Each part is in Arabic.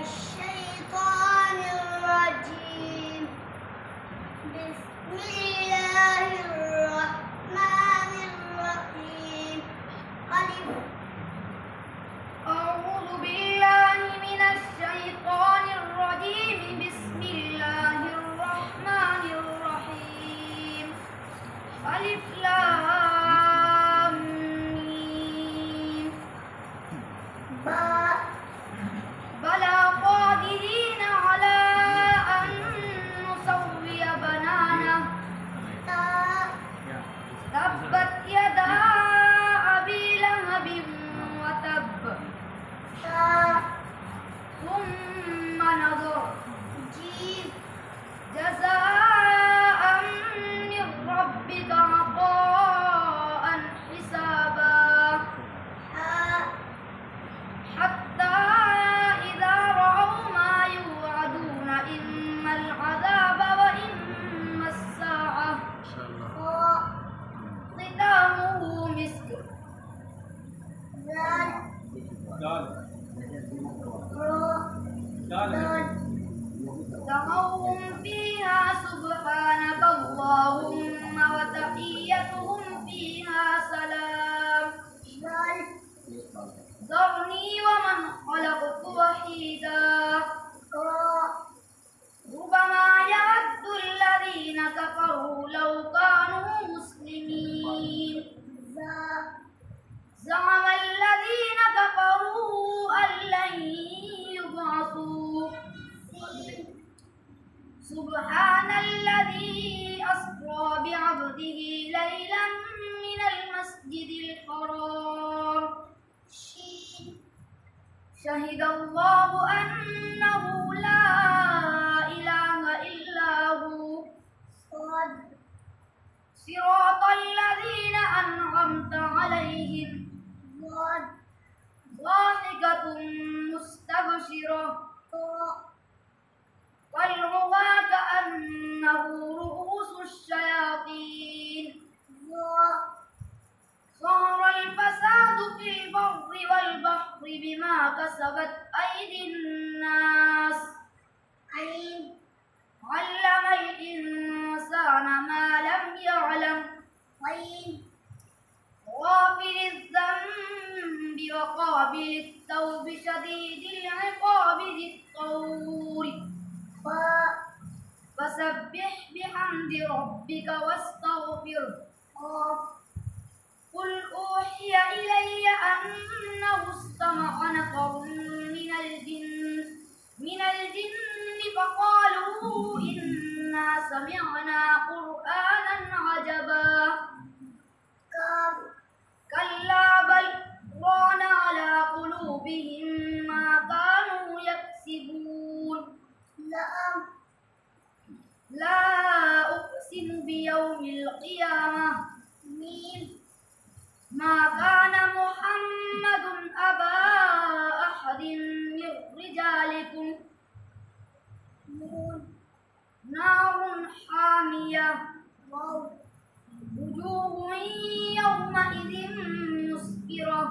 الشيطان الرجيم. بسم الله الرحمن الرحيم. أعوذ بالله من الشيطان الرجيم. بسم الله الرحمن الرحيم. ألف لام ميم. بلى قادرين على أن نسوي بنانه. تبت يدا أبي لهب وتب. ثم نظر. جزاء من ربك عطاء حسابا. حتى إذا رأوا ما يوعدون إما العذاب وإما الساعة ختامه مسك. دعوهم فيها سبحانك اللهم وتحيتهم فيها سلام. ذرني ومن خلقت وحيدا. ربما يود الذين كفروا لو كانوا مسلمين. زعم الذين كفروا أن لن يبعثوا. سبحان الذي أسرى بعبده ليلا من المسجد الحرام. شهد الله أنه لا إله إلا هو. صراط الذين أنعمت عليهم. ضاحكة مستبشرة. طلعها كأنه رؤوس الشياطين. ظهر الفساد في البر والبحر بما كسبت أيدي الناس. علم الإنسان ما لم يعلم. غافل الذنب وقابل التوب شديد العقاب ذي الطول. فسبح بحمد ربك واستغفره. قل أوحي إلي أنه استمع نفر من الجن فقالوا إنا سمعنا قرآنا عجبا. كلا بل ران على قلوبهم ما كانوا يكسبون. لا أقسم بيوم القيامة. ما كان محمد أبا أحد من رجالكم. نار حامية. وجوه يومئذ مسفرة.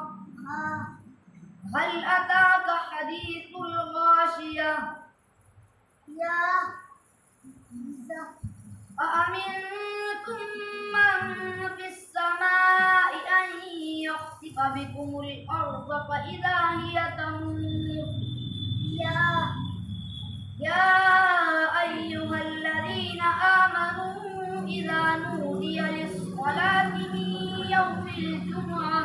هل أتاك حديث الغاشية. أأمنتم من في السماء أن يخسف بكم الأرض فإذا هي تمور. يا أيها الذين آمنوا إذا نودي للصلاة من يوم الجمعة